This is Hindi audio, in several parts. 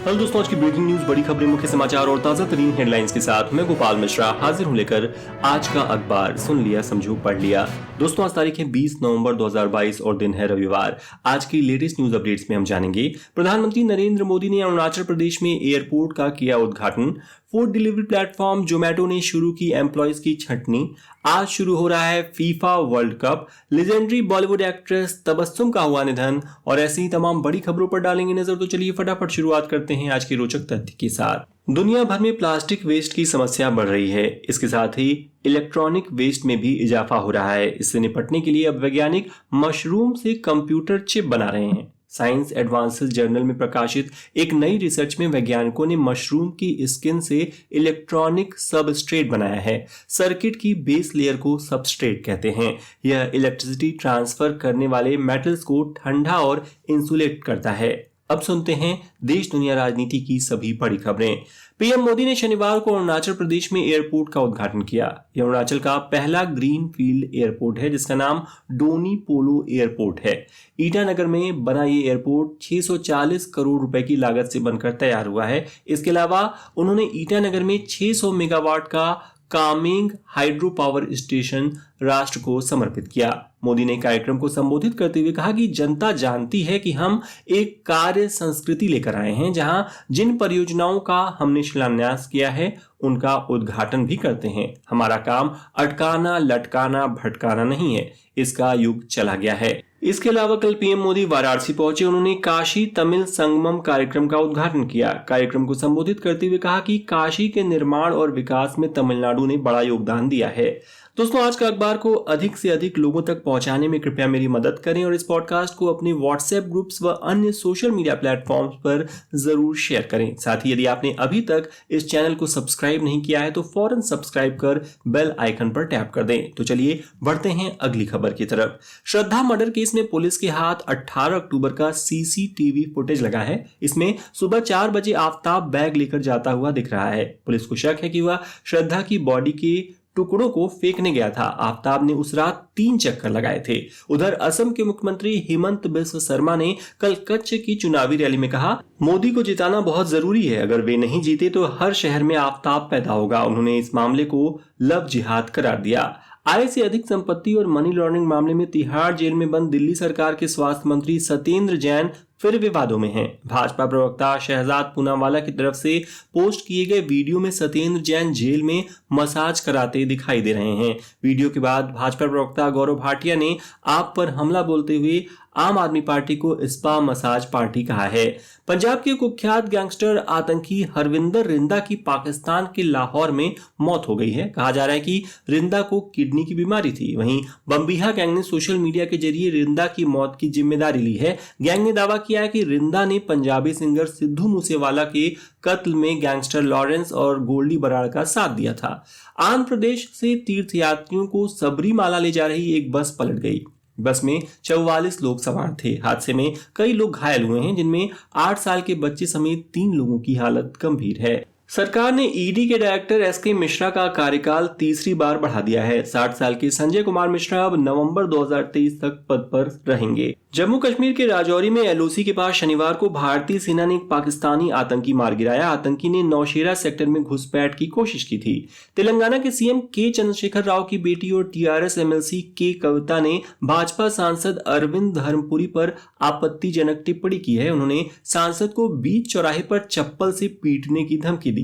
हेलो दोस्तों, आज की ब्रेकिंग न्यूज, बड़ी खबरें, मुख्य समाचार और ताजा तरीन हेडलाइंस के साथ मैं गोपाल मिश्रा हाजिर हूं लेकर आज का अखबार। सुन लिया, समझो, पढ़ लिया। दोस्तों, आज तारीख है 20 नवंबर 2022 और दिन है रविवार। आज की लेटेस्ट न्यूज अपडेट्स में हम जानेंगे प्रधानमंत्री नरेंद्र मोदी ने अरुणाचल प्रदेश में एयरपोर्ट का किया उद्घाटन। फूड डिलीवरी प्लेटफॉर्म जोमेटो ने शुरू की एम्प्लॉयज की छंटनी। आज शुरू हो रहा है FIFA world cup. Legendary Bollywood actress Tabassum का हुआ निधन और ऐसी ही तमाम बड़ी खबरों पर डालेंगे नजर। तो चलिए फटाफट शुरुआत करते हैं आज के रोचक तथ्य के साथ। दुनिया भर में प्लास्टिक वेस्ट की समस्या बढ़ रही है। इसके साथ ही इलेक्ट्रॉनिक वेस्ट में भी इजाफा हो रहा है। इससे निपटने के लिए अब वैज्ञानिक मशरूम से कंप्यूटर चिप बना रहे हैं। साइंस एडवांसेस जर्नल में प्रकाशित एक नई रिसर्च में वैज्ञानिकों ने मशरूम की स्किन से इलेक्ट्रॉनिक सबस्ट्रेट बनाया है। सर्किट की बेस लेयर को सबस्ट्रेट कहते हैं। यह इलेक्ट्रिसिटी ट्रांसफर करने वाले मेटल्स को ठंडा और इंसुलेट करता है। अब सुनते हैं देश दुनिया राजनीति की सभी बड़ी खबरें। पीएम मोदी ने शनिवार को अरुणाचल प्रदेश में एयरपोर्ट का उद्घाटन किया। यह अरुणाचल का पहला ग्रीन फील्ड एयरपोर्ट है जिसका नाम डोनी पोलो एयरपोर्ट है। ईटानगर में बना ये एयरपोर्ट 640 करोड़ रुपए की लागत से बनकर तैयार हुआ है। इसके अलावा उन्होंने ईटानगर में 600 मेगावाट का कामेंग हाइड्रो पावर स्टेशन राष्ट्र को समर्पित किया। मोदी ने कार्यक्रम को संबोधित करते हुए कहा कि जनता जानती है कि हम एक कार्य संस्कृति लेकर आए हैं जहां जिन परियोजनाओं का हमने शिलान्यास किया है उनका उद्घाटन भी करते हैं। हमारा काम अटकाना, लटकाना, भटकाना नहीं है। इसका युग चला गया है। इसके अलावा कल पीएम मोदी वाराणसी पहुंचे। उन्होंने काशी तमिल संगमम कार्यक्रम का उद्घाटन किया। कार्यक्रम को संबोधित करते हुए कहा कि काशी के निर्माण और विकास में तमिलनाडु ने बड़ा योगदान दिया है। दोस्तों, आज का अखबार को अधिक से अधिक लोगों तक पहुंचाने में कृपया मेरी मदद करें और इस पॉडकास्ट को अपने व्हाट्सएप ग्रुप्स व अन्य सोशल मीडिया प्लेटफॉर्म्स पर जरूर शेयर करें। साथ ही यदि आपने अभी तक इस चैनल को सब्सक्राइब नहीं किया है तो फौरन सब्सक्राइब कर बेल आइकन पर टैप कर दें। तो चलिए बढ़ते हैं अगली खबर की तरफ। श्रद्धा मर्डर केस में पुलिस के हाथ 18 अक्टूबर का सीसीटीवी फुटेज लगा है। इसमें सुबह 4 बजे आफताब बैग लेकर जाता हुआ दिख रहा है। पुलिस को शक है कि वह श्रद्धा की बॉडी के टुकड़ों को फेंकने गया था। आफताब ने उस रात 3 चक्कर लगाए थे। उधर असम के मुख्यमंत्री हिमंत बिस्व शर्मा ने कल कच्छ की चुनावी रैली में कहा, मोदी को जिताना बहुत जरूरी है। अगर वे नहीं जीते तो हर शहर में आफताब पैदा होगा। उन्होंने इस मामले को लव जिहाद करार दिया। आय से अधिक संपत्ति और मनी लॉन्ड्रिंग मामले में तिहाड़ जेल में बंद दिल्ली सरकार के स्वास्थ्य मंत्री सत्येंद्र जैन फिर विवादों में हैं। भाजपा प्रवक्ता शहजाद पूनावाला की तरफ से पोस्ट किए गए वीडियो में सत्येंद्र जैन जेल में मसाज कराते दिखाई दे रहे हैं। वीडियो के बाद भाजपा प्रवक्ता गौरव भाटिया ने आप पर हमला बोलते हुए आम आदमी पार्टी को स्पा मसाज पार्टी कहा है। पंजाब के कुख्यात गैंगस्टर आतंकी हरविंदर रिंदा की पाकिस्तान के लाहौर में मौत हो गई है। कहा जा रहा है कि रिंदा को किडनी की बीमारी थी। वहीं बम्बिहा गैंग ने सोशल मीडिया के जरिए रिंदा की मौत की जिम्मेदारी ली है। गैंग ने दावा किया है कि रिंदा ने पंजाबी सिंगर सिद्धू मूसेवाला के कत्ल में गैंगस्टर लॉरेंस और गोल्डी बराड़ का साथ दिया था। आंध्र प्रदेश से तीर्थयात्रियों को सबरीमाला ले जा रही एक बस पलट गई। बस में 44 लोग सवार थे। हादसे में कई लोग घायल हुए हैं जिनमें 8 साल के बच्चे समेत 3 लोगों की हालत गंभीर है। सरकार ने ईडी के डायरेक्टर एसके मिश्रा का कार्यकाल तीसरी बार बढ़ा दिया है। 60 साल के संजय कुमार मिश्रा अब नवंबर 2023 तक पद पर रहेंगे। जम्मू कश्मीर के राजौरी में एलओसी के पास शनिवार को भारतीय सेना ने एक पाकिस्तानी आतंकी मार गिराया। आतंकी ने नौशेरा सेक्टर में घुसपैठ की कोशिश की थी। तेलंगाना के सीएम के चंद्रशेखर राव की बेटी और टीआरएस एमएलसी के कविता ने भाजपा सांसद अरविंद धर्मपुरी पर आपत्तिजनक टिप्पणी की है। उन्होंने सांसद को बीच चौराहे पर चप्पल से पीटने की धमकी दी।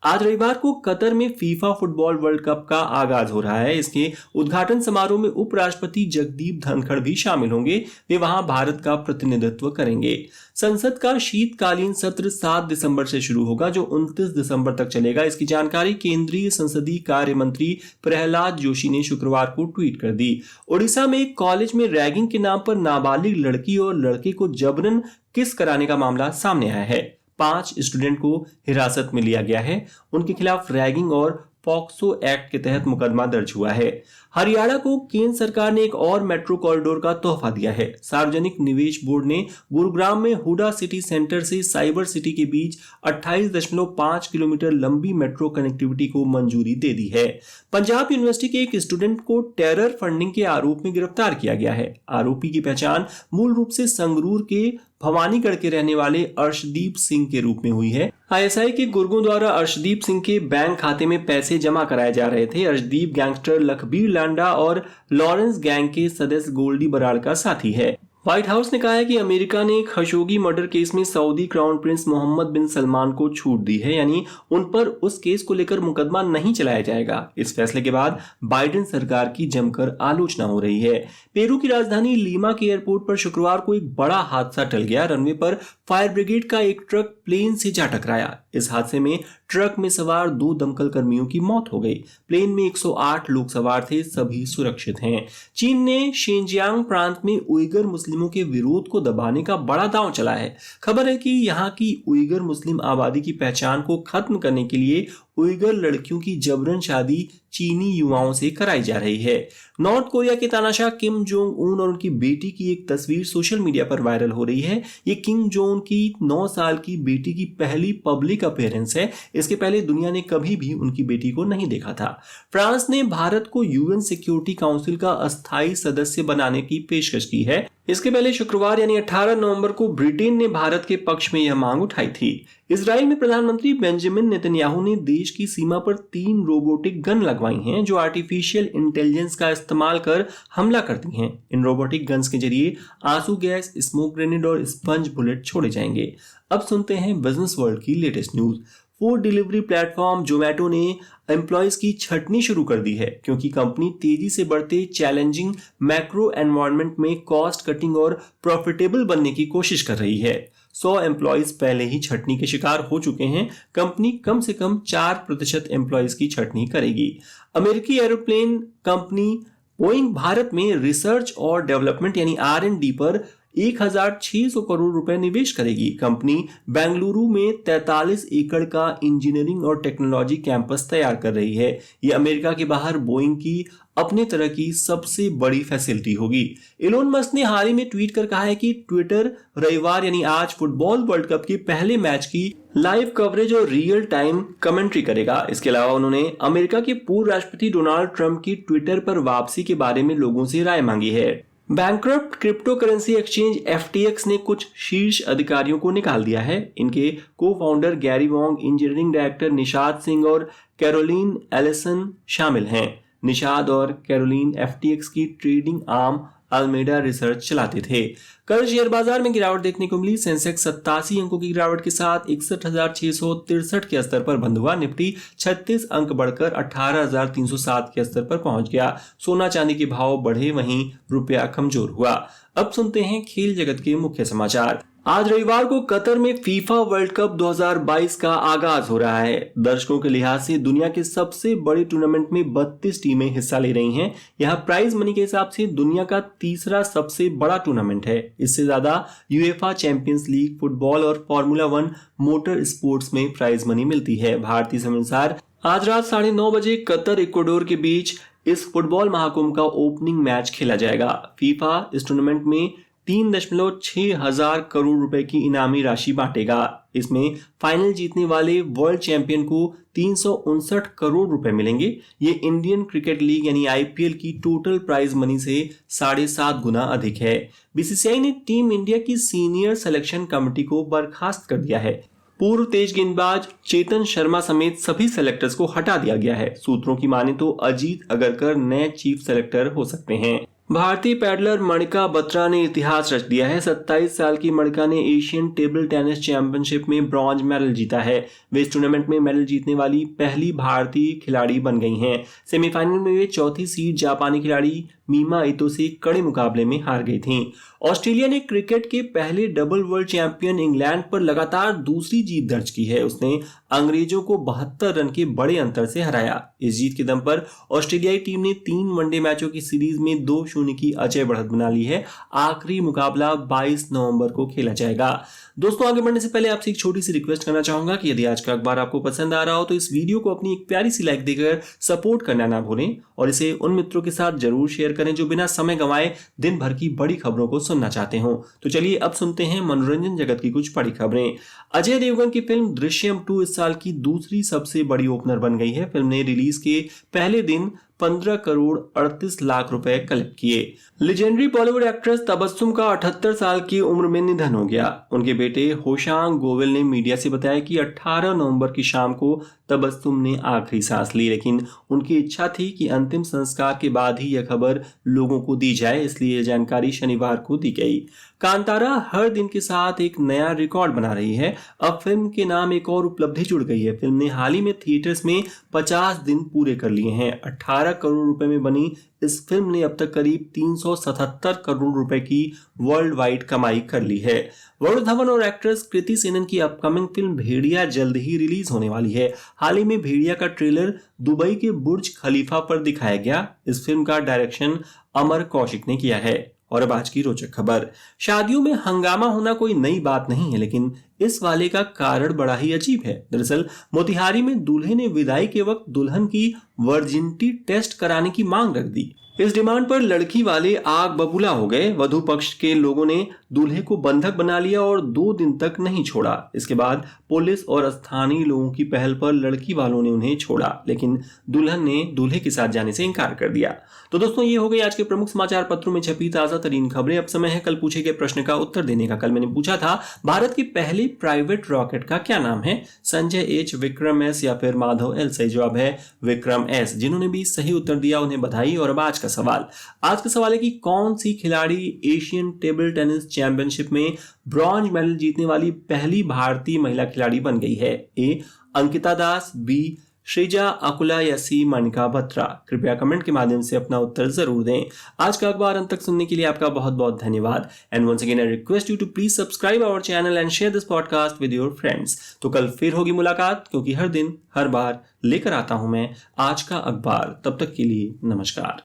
आज रविवार को कतर में फीफा फुटबॉल वर्ल्ड कप का आगाज हो रहा है। इसके उद्घाटन समारोह में उपराष्ट्रपति जगदीप धनखड़ भी शामिल होंगे। वे वहां भारत का प्रतिनिधित्व करेंगे। संसद का शीतकालीन सत्र 7 दिसंबर से शुरू होगा जो 29 दिसंबर तक चलेगा। इसकी जानकारी केंद्रीय संसदीय कार्य मंत्री प्रहलाद जोशी ने शुक्रवार को ट्वीट कर दी। ओडिशा में एक कॉलेज में रैगिंग के नाम पर नाबालिग लड़की और लड़के को जबरन किस कराने का मामला सामने आया है। 5 स्टूडेंट को हिरासत में लिया गया है। उनके खिलाफ रैगिंग और पॉक्सो एक्ट के तहत मुकदमा दर्ज हुआ है। हरियाणा को केंद्र सरकार ने एक और मेट्रो कॉरिडोर का तोहफा दिया है। सार्वजनिक निवेश बोर्ड ने गुरुग्राम में हुडा सिटी सेंटर से साइबर सिटी के बीच 28.5 किलोमीटर लंबी मेट्रो कनेक्टिविटी को मंजूरी दे दी है। पंजाब यूनिवर्सिटी के एक स्टूडेंट को टेरर फंडिंग के आरोप में गिरफ्तार किया गया है। आरोपी की पहचान मूल रूप से संगरूर के भवानीगढ़ के रहने वाले अर्शदीप सिंह के रूप में हुई है। आईएसआई के गुर्गों द्वारा अर्शदीप सिंह के बैंक खाते में पैसे जमा कराए जा रहे थे। अर्शदीप गैंगस्टर लखबीर लांडा और लॉरेंस गैंग के सदस्य गोल्डी बराड़ का साथी है। व्हाइट हाउस ने कहा है कि अमेरिका ने खशोगी मर्डर केस में सऊदी क्राउन प्रिंस मोहम्मद बिन सलमान को छूट दी है, यानी उन पर उस केस को लेकर मुकदमा नहीं चलाया जाएगा। इस फैसले के बाद बाइडेन सरकार की जमकर आलोचना हो रही है। पेरू की राजधानी लीमा के एयरपोर्ट पर शुक्रवार को एक बड़ा हादसा टल गया। रनवे पर फायर ब्रिगेड का एक ट्रक प्लेन से जा टकराया। इस हादसे में ट्रक में सवार 2 दमकल कर्मियों की मौत हो गई। प्लेन में 108 लोग सवार थे, सभी सुरक्षित हैं। चीन ने शिनजियांग प्रांत में उइगर मुस्लिमों के विरोध को दबाने का बड़ा दांव चला है। खबर है कि यहाँ की उइगर मुस्लिम आबादी की पहचान को खत्म करने के लिए उइगर लड़कियों की जबरन शादी चीनी युवाओं से कराई जा रही है। नॉर्थ कोरिया के तानाशाह किम जोंग उन और उनकी बेटी की एक तस्वीर सोशल मीडिया पर वायरल हो रही है। ये किम जोंग की 9 साल की बेटी की पहली पब्लिक अपीयरेंस है। इसके पहले दुनिया ने कभी भी उनकी बेटी को नहीं देखा था। फ्रांस ने भारत को यूएन सिक्योरिटी काउंसिल का अस्थायी सदस्य बनाने की पेशकश की है। इसके पहले शुक्रवार यानी 18 नवंबर को ब्रिटेन ने भारत के पक्ष में यह मांग उठाई थी। इजराइल में प्रधानमंत्री बेंजामिन नेतन्याहू ने देश की सीमा पर 3 रोबोटिक गन लगवाई हैं जो आर्टिफिशियल इंटेलिजेंस का इस्तेमाल कर हमला करती हैं। इन रोबोटिक गन्स के जरिए आंसू गैस, स्मोक ग्रेनेड और स्पंज बुलेट छोड़े जाएंगे। अब सुनते हैं बिजनेस वर्ल्ड की latest news. Food delivery platform Zomato ने एम्प्लॉयज की छटनी शुरू कर दी है क्योंकि कंपनी तेजी से बढ़ते चैलेंजिंग मैक्रो एनवायरनमेंट में कॉस्ट कटिंग और प्रॉफिटेबल बनने की कोशिश कर रही है। 100 एम्प्लॉयज पहले ही छटनी के शिकार हो चुके हैं। कंपनी कम से कम 4% एम्प्लॉयज की छटनी करेगी। अमेरिकी एरोप्लेन कंपनी बोइंग भारत में रिसर्च और डेवलपमेंट यानी R&D पर 1600 करोड़ रुपए निवेश करेगी। कंपनी बेंगलुरु में 43 एकड़ का इंजीनियरिंग और टेक्नोलॉजी कैंपस तैयार कर रही है। यह अमेरिका के बाहर बोइंग की अपने तरह की सबसे बड़ी फैसिलिटी होगी। इलोन मस्क ने हाल ही में ट्वीट कर कहा है कि ट्विटर रविवार यानी आज फुटबॉल वर्ल्ड कप के पहले मैच की लाइव कवरेज और रियल टाइम कमेंट्री करेगा। इसके अलावा उन्होंने अमेरिका के पूर्व राष्ट्रपति डोनाल्ड ट्रंप की ट्विटर पर वापसी के बारे में लोगों से राय मांगी है। Bankrupt crypto currency exchange FTX ने कुछ शीर्ष अधिकारियों को निकाल दिया है। इनके co-founder Gary Wong, engineering director Nishad Singh और कैरोलिन एलिसन शामिल हैं। निषाद और कैरोलिन FTX की ट्रेडिंग आर्म अल्मेडा रिसर्च चलाते थे। कल शेयर बाजार में गिरावट देखने को मिली। सेंसेक्स 87 अंकों की गिरावट के साथ 61,663 के स्तर पर बंद हुआ। निफ्टी 36 अंक बढ़कर 18,307 के स्तर पर पहुंच गया। सोना चांदी के भाव बढ़े, वहीं रुपया कमजोर हुआ। अब सुनते हैं खेल जगत के मुख्य समाचार। आज रविवार को कतर में फीफा वर्ल्ड कप 2022 का आगाज हो रहा है। दर्शकों के लिहाज से दुनिया के सबसे बड़े टूर्नामेंट में 32 टीमें हिस्सा ले रही हैं। यहां प्राइज मनी के हिसाब से दुनिया का तीसरा सबसे बड़ा टूर्नामेंट है। इससे ज्यादा यूएफा चैंपियंस लीग, फुटबॉल और फॉर्मूला 1 मोटर स्पोर्ट्स में प्राइज मनी मिलती है। भारतीय समय अनुसार आज रात 9:30 बजे कतर इक्वाडोर के बीच इस फुटबॉल महाकुंभ का ओपनिंग मैच खेला जाएगा। फीफा इस टूर्नामेंट में 3.6 हजार करोड़ रुपए की इनामी राशि बांटेगा। इसमें फाइनल जीतने वाले वर्ल्ड चैंपियन को 359 करोड़ रुपए मिलेंगे। ये इंडियन क्रिकेट लीग यानी IPL की टोटल प्राइज मनी से 7.5 गुना अधिक है। BCCI ने टीम इंडिया की सीनियर सिलेक्शन कमेटी को बर्खास्त कर दिया है। पूर्व तेज गेंदबाज चेतन शर्मा समेत सभी सेलेक्टर्स को हटा दिया गया है। सूत्रों की माने तो अजीत अगरकर नए चीफ सेलेक्टर हो सकते हैं। भारतीय पैडलर मणिका बत्रा ने इतिहास रच दिया है। 27 साल की मणिका ने एशियन टेबल टेनिस चैंपियनशिप में ब्रॉन्ज मेडल जीता है। वे इस टूर्नामेंट में मेडल जीतने वाली पहली भारतीय खिलाड़ी बन गई हैं। सेमीफाइनल में वे चौथी सीड जापानी खिलाड़ी मीमा इतो से कड़े मुकाबले में हार गई थीं। ऑस्ट्रेलिया ने क्रिकेट के पहले डबल वर्ल्ड चैंपियन इंग्लैंड पर लगातार दूसरी जीत दर्ज की है। उसने अंग्रेजों को 72 रन के बड़े अंतर से हराया। इस जीत के दम पर ऑस्ट्रेलियाई टीम ने 3 वनडे मैचों की सीरीज में 2-0 की अजय बढ़त बना ली है। आखिरी मुकाबला 22 नवंबर को खेला जाएगा। दोस्तों, आगे बढ़ने से पहले आपसे एक छोटी सी रिक्वेस्ट करना चाहूंगा कि यदि आज का अखबार आपको पसंद आ रहा हो तो इस वीडियो को अपनी एक प्यारी सी लाइक देकर सपोर्ट करना ना भूलें और इसे उन मित्रों के साथ जरूर शेयर करें जो बिना समय गंवाए दिन भर की बड़ी खबरों को सुनना चाहते हो। तो चलिए अब सुनते हैं मनोरंजन जगत की कुछ बड़ी खबरें। अजय देवगन की फिल्म दृश्यम 2 इस साल की दूसरी सबसे बड़ी ओपनर बन गई है। फिल्म ने रिलीज के पहले दिन 15 करोड़ 38 लाख रुपए कलेक्ट किए। लेजेंडरी बॉलीवुड एक्ट्रेस तबस्सुम का 78 साल की उम्र में निधन हो गया। उनके बेटे होशांग गोविल ने मीडिया से बताया कि 18 नवंबर की शाम को तबस्सुम ने आखिरी सांस ली, लेकिन उनकी इच्छा थी कि अंतिम संस्कार के बाद ही यह खबर लोगों को दी जाए, इसलिए यह जानकारी शनिवार को दी गई। कांतारा हर दिन के साथ एक नया रिकॉर्ड बना रही है। अब फिल्म के नाम एक और उपलब्धि जुड़ गई है। फिल्म ने हाल ही में थिएटर्स में 50 दिन पूरे कर लिए हैं। 18 करोड़ रुपए में बनी इस फिल्म ने अब तक करीब 377 करोड़ रुपए की वर्ल्ड वाइड कमाई कर ली है। वरुण धवन और एक्ट्रेस कृति सेनन की अपकमिंग फिल्म भेड़िया जल्द ही रिलीज होने वाली है। हाल ही में भेड़िया का ट्रेलर दुबई के बुर्ज खलीफा पर दिखाया गया। इस फिल्म का डायरेक्शन अमर कौशिक ने किया है। और अब आज की रोचक खबर। शादियों में हंगामा होना कोई नई बात नहीं है, लेकिन इस वाले का कारण बड़ा ही अजीब है। दरअसल मोतिहारी में दूल्हे ने विदाई के वक्त दुल्हन की वर्जिनिटी टेस्ट कराने की मांग रख दी। इस डिमांड पर लड़की वाले आग बबूला हो गए। वधू पक्ष के लोगों ने दूल्हे को बंधक बना लिया और 2 दिन तक नहीं छोड़ा। इसके बाद पुलिस और स्थानीय लोगों की पहल पर लड़की वालों ने उन्हें छोड़ा, लेकिन दुल्हन ने दूल्हे के साथ जाने से इनकार कर दिया। तो दोस्तों, ये हो गई आज के प्रमुख समाचार पत्रों में छपी ताजा तरीन खबरें। अब समय है कल पूछे गए प्रश्न का उत्तर देने का। कल मैंने पूछा था, भारत के पहले प्राइवेट रॉकेट का क्या नाम है? संजय एच, विक्रम एस या फिर माधव एल? सही जवाब है विक्रम एस। जिन्होंने भी सही उत्तर दिया उन्हें बधाई। और अब आज का सवाल है कि कौन सी खिलाड़ी एशियन टेबल टेनिस चैंपियनशिप में ब्रॉन्ज मेडल जीतने वाली पहली भारतीय महिला खिलाड़ी बन गई है? ए अंकिता दास, बी श्रीजा अकुला या सी मणिका बत्रा? कृपया कमेंट के माध्यम से अपना उत्तर जरूर दें। आज का अखबार अंत तक सुनने के लिए आपका बहुत बहुत धन्यवाद। And once again I request you to please subscribe our channel and share this podcast with your friends. तो कल फिर होगी मुलाकात, क्योंकि हर दिन हर बार लेकर आता हूं मैं आज का अखबार। तब तक के लिए नमस्कार।